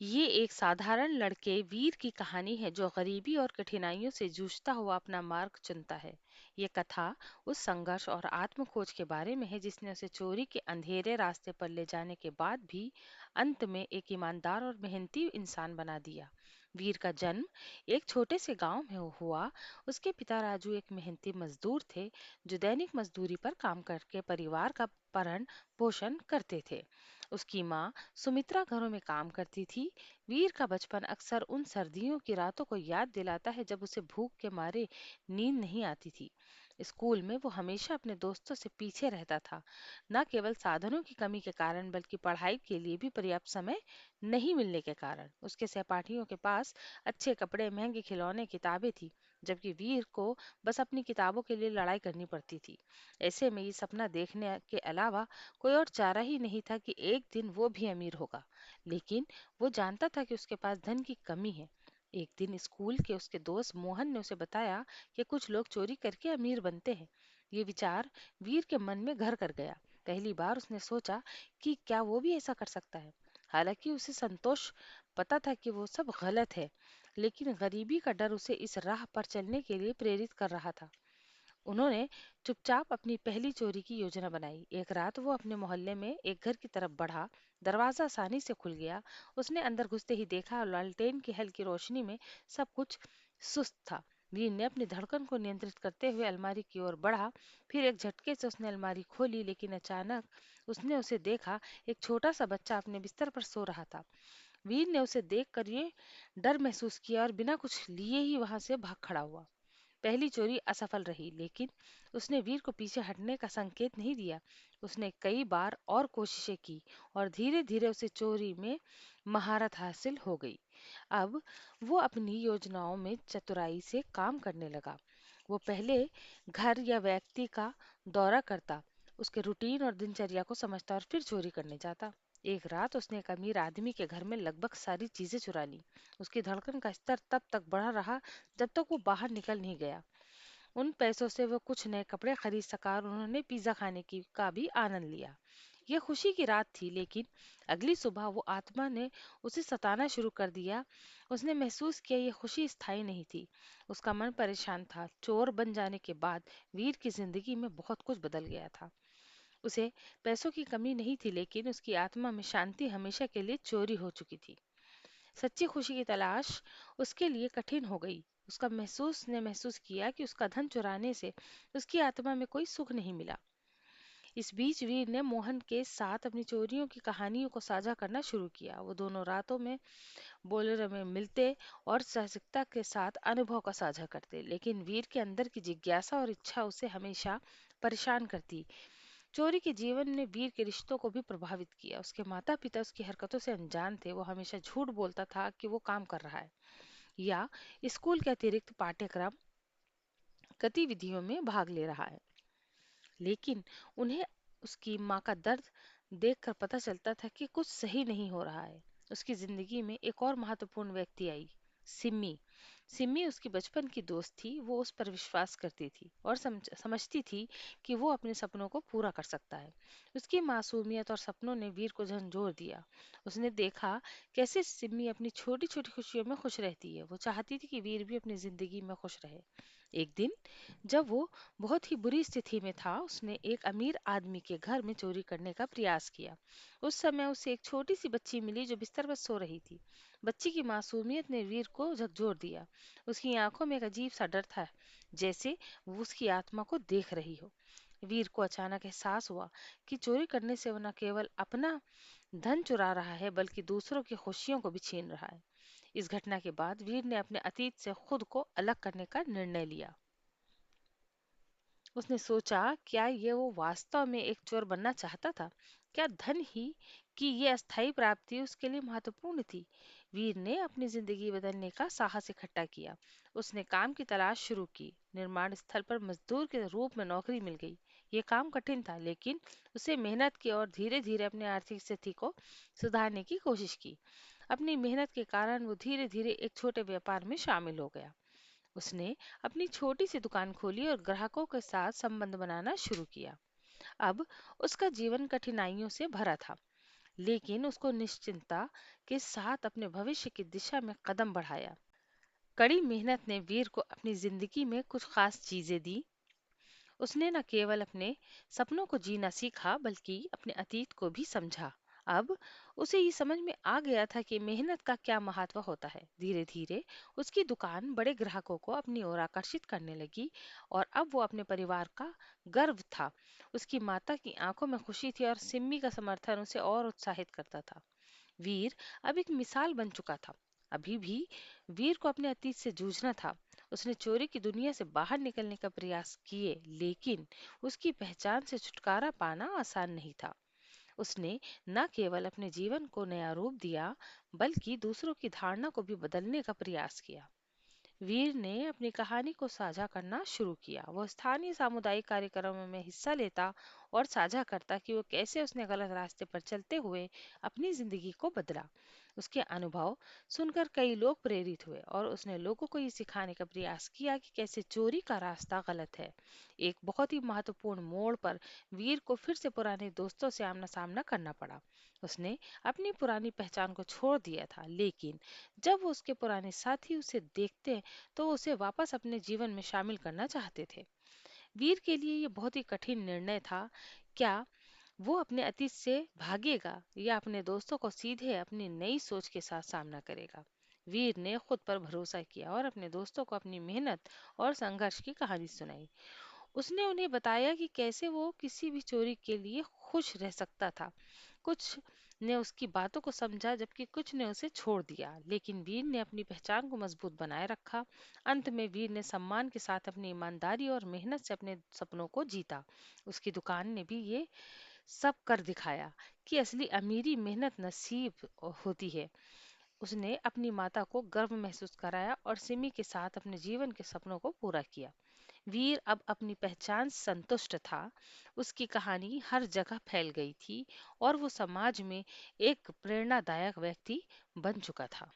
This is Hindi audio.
ये एक साधारण लड़के वीर की कहानी है जो गरीबी और कठिनाइयों से जूझता हुआ अपना मार्ग चुनता है। ये कथा उस संघर्ष और आत्मखोज के बारे में है जिसने उसे चोरी के अंधेरे रास्ते पर ले जाने के बाद भी अंत में एक ईमानदार और मेहनती इंसान बना दिया। वीर का जन्म एक छोटे से गांव में हुआ। उसके पिता राजू एक मेहनती मजदूर थे जो दैनिक मजदूरी पर काम करके परिवार का भरण पोषण करते थे। उसकी माँ सुमित्रा घरों में काम करती थी। वीर का बचपन अक्सर उन सर्दियों की रातों को याद दिलाता है जब उसे भूख के मारे नींद नहीं आती थी। स्कूल में वो हमेशा अपने दोस्तों से पीछे रहता था, न केवल साधनों की कमी के कारण बल्कि पढ़ाई के लिए भी पर्याप्त समय नहीं मिलने के कारण। उसके सहपाठियों के पास अच्छे कपड़े, महंगे खिलौने, किताबें थी, जबकि वीर को बस अपनी किताबों के लिए लड़ाई करनी पड़ती थी। ऐसे में ये सपना देखने के अलावा कोई और चारा ही नहीं था कि एक दिन वो भी अमीर होगा। लेकिन वो जानता था कि उसके पास धन की कमी है। एक दिन स्कूल के उसके दोस्त मोहन ने उसे बताया कि कुछ लोग चोरी करके अमीर बनते हैं। ये विचार वीर के मन में घर कर गया। पहली बार उसने सोचा कि क्या वो भी ऐसा कर सकता है। हालांकि उसे संतोष पता था कि वो सब गलत है, लेकिन गरीबी का डर उसे इस राह पर चलने के लिए प्रेरित कर रहा था। उन्होंने चुपचाप अपनी पहली चोरी की योजना बनाई। एक रात वो अपने मोहल्ले में एक घर की तरफ बढ़ा। दरवाजा आसानी से खुल गया। उसने अंदर घुसते ही देखा लालटेन की हल्की रोशनी में सब कुछ सुस्त था। वीर ने अपनी धड़कन को नियंत्रित करते हुए अलमारी की ओर बढ़ा। फिर एक झटके से उसने अलमारी खोली, लेकिन अचानक उसने उसे देखा। एक छोटा सा बच्चा अपने बिस्तर पर सो रहा था। वीर ने उसे देखकर ये डर महसूस किया और बिना कुछ लिए ही वहां से भाग खड़ा हुआ। पहली चोरी असफल रही, लेकिन उसने वीर को पीछे हटने का संकेत नहीं दिया। उसने कई बार और कोशिशें की और धीरे धीरे उसे चोरी में महारत हासिल हो गई। अब वो अपनी योजनाओं में चतुराई से काम करने लगा। वो पहले घर या व्यक्ति का दौरा करता, उसके रूटीन और दिनचर्या को समझता और फिर चोरी करने जाता। एक रात उसने एक अमीर आदमी के घर में लगभग सारी चीजें चुरा ली। उसकी धड़कन का स्तर तब तक बढ़ा रहा जब तक वो बाहर निकल नहीं गया। उन पैसों से वो कुछ नए कपड़े खरीद सका और उन्होंने पिज्जा खाने की का भी आनंद लिया। यह खुशी की रात थी, लेकिन अगली सुबह वो आत्मा ने उसे सताना शुरू कर दिया। उसने महसूस किया ये खुशी स्थायी नहीं थी। उसका मन परेशान था। चोर बन जाने के बाद वीर की जिंदगी में बहुत कुछ बदल गया था। उसे पैसों की कमी नहीं थी, लेकिन उसकी आत्मा में शांति हमेशा के लिए चोरी हो चुकी थी। सच्ची खुशी की तलाश उसके लिए कठिन हो गई। उसका महसूस ने महसूस किया कि उसका धन चुराने से उसकी आत्मा में कोई सुख नहीं मिला। इस बीच वीर ने मोहन के साथ अपनी चोरियों की कहानियों को साझा करना शुरू किया। वो दोनों रातों में बोलेरो में मिलते और साहसिकता के साथ अनुभव का साझा करते, लेकिन वीर के अंदर की जिज्ञासा और इच्छा उसे हमेशा परेशान करती। चोरी के जीवन ने वीर के रिश्तों को भी प्रभावित किया। उसके माता पिता उसकी हरकतों से अनजान थे। वो हमेशा झूठ बोलता था कि वो काम कर रहा है या स्कूल के अतिरिक्त पाठ्यक्रम गतिविधियों में भाग ले रहा है, लेकिन उन्हें उसकी माँ का दर्द देखकर पता चलता था कि कुछ सही नहीं हो रहा है। उसकी जिंदगी में एक और महत्वपूर्ण व्यक्ति आई, सिमी। सिमी उसकी बचपन की दोस्त थी। वो उस पर विश्वास करती थी और समझती थी कि वो अपने सपनों को पूरा कर सकता है। उसकी मासूमियत और सपनों ने वीर को झंझोर दिया। उसने देखा कैसे सिमी अपनी छोटी छोटी खुशियों में खुश रहती है। वो चाहती थी कि वीर भी अपनी जिंदगी में खुश रहे। एक दिन जब वो बहुत ही बुरी स्थिति में था, उसने एक अमीर आदमी के घर में चोरी करने का प्रयास किया। उस समय उसे एक छोटी सी बच्ची मिली जो बिस्तर पर सो रही थी। बच्ची की मासूमियत ने वीर को झकझोर दिया। उसकी आंखों में एक अजीब सा डर था, जैसे वो उसकी आत्मा को देख रही हो। वीर को अचानक एहसास हुआ कि चोरी करने से वो न केवल अपना धन चुरा रहा है बल्कि दूसरों की खुशियों को भी छीन रहा है। इस घटना के बाद वीर ने अपने अतीत से खुद को अलग करने का निर्णय लिया। उसने सोचा, क्या ये वो वास्तव में एक चोर बनना चाहता था? क्या धन ही की ये अस्थायी प्राप्ति उसके लिए महत्वपूर्ण थी? वीर ने अपनी जिंदगी बदलने का साहस इकट्ठा किया। उसने काम की तलाश शुरू की। निर्माण स्थल पर मजदूर के रूप में नौकरी मिल गई। ये काम कठिन था, लेकिन उसे मेहनत की और धीरे धीरे अपनी आर्थिक स्थिति को सुधारने की कोशिश की। अपनी मेहनत के कारण वो धीरे धीरे एक छोटे व्यापार में शामिल हो गया। उसने अपनी छोटी सी दुकान खोली और ग्राहकों के साथ संबंध बनाना शुरू किया। अब उसका जीवन कठिनाइयों से भरा था, लेकिन उसको निश्चिंतता के साथ अपने भविष्य की दिशा में कदम बढ़ाया। कड़ी मेहनत ने वीर को अपनी जिंदगी में कुछ खास चीजें दी। उसने न केवल अपने सपनों को जीना सीखा बल्कि अपने अतीत को भी समझा। अब उसे ये समझ में आ गया था कि मेहनत का क्या महत्व होता है। धीरे धीरे उसकी दुकान बड़े ग्राहकों को अपनी ओर आकर्षित करने लगी और अब वो अपने परिवार का गर्व था। उसकी माता की आंखों में खुशी थी और सिम्मी का समर्थन उसे और उत्साहित करता था। वीर अब एक मिसाल बन चुका था। अभी भी वीर को अपने अतीत से जूझना था। उसने चोरी की दुनिया से बाहर निकलने का प्रयास किए, लेकिन उसकी पहचान से छुटकारा पाना आसान नहीं था। उसने न केवल अपने जीवन को नया रूप दिया, बल्कि दूसरों की धारणा को भी बदलने का प्रयास किया। वीर ने अपनी कहानी को साझा करना शुरू किया। वो स्थानीय सामुदायिक कार्यक्रमों में हिस्सा लेता और साझा करता कि वो कैसे उसने गलत रास्ते पर चलते हुए अपनी जिंदगी को बदला। उसके अनुभव सुनकर कई लोग प्रेरित हुए और उसने लोगों को ये सिखाने का प्रयास किया कि कैसे चोरी का रास्ता गलत है। एक बहुत ही महत्वपूर्ण मोड़ पर वीर को फिर से पुराने दोस्तों से आमना सामना करना पड़ा। उसने अपनी पुरानी पहचान को छोड़ दिया था, लेकिन जब वो उसके पुराने साथी उसे देखते तो वो उसे वापस अपने जीवन में शामिल करना चाहते थे। वीर के लिए ये बहुत ही कठिन निर्णय था। क्या वो अपने अतीत से भागेगा या अपने दोस्तों को सीधे अपनी नई सोच के साथ सामना करेगा? वीर ने खुद पर भरोसा किया और अपने दोस्तों को अपनी मेहनत और संघर्ष की कहानी सुनाई। उसने उन्हें बताया कि कैसे वो किसी भी चोरी के लिए खुश रह सकता था। कुछ ने उसकी बातों को समझा जबकि कुछ ने उसे छोड़ दिया, लेकिन वीर ने अपनी पहचान को मजबूत बनाए रखा। अंत में वीर ने सम्मान के साथ अपनी ईमानदारी और मेहनत से अपने सपनों को जीता। उसकी दुकान ने भी ये सब कर दिखाया कि असली अमीरी मेहनत नसीब होती है। उसने अपनी माता को गर्व महसूस कराया और सिमी के साथ अपने जीवन के सपनों को पूरा किया। वीर अब अपनी पहचान से संतुष्ट था। उसकी कहानी हर जगह फैल गई थी और वो समाज में एक प्रेरणादायक व्यक्ति बन चुका था।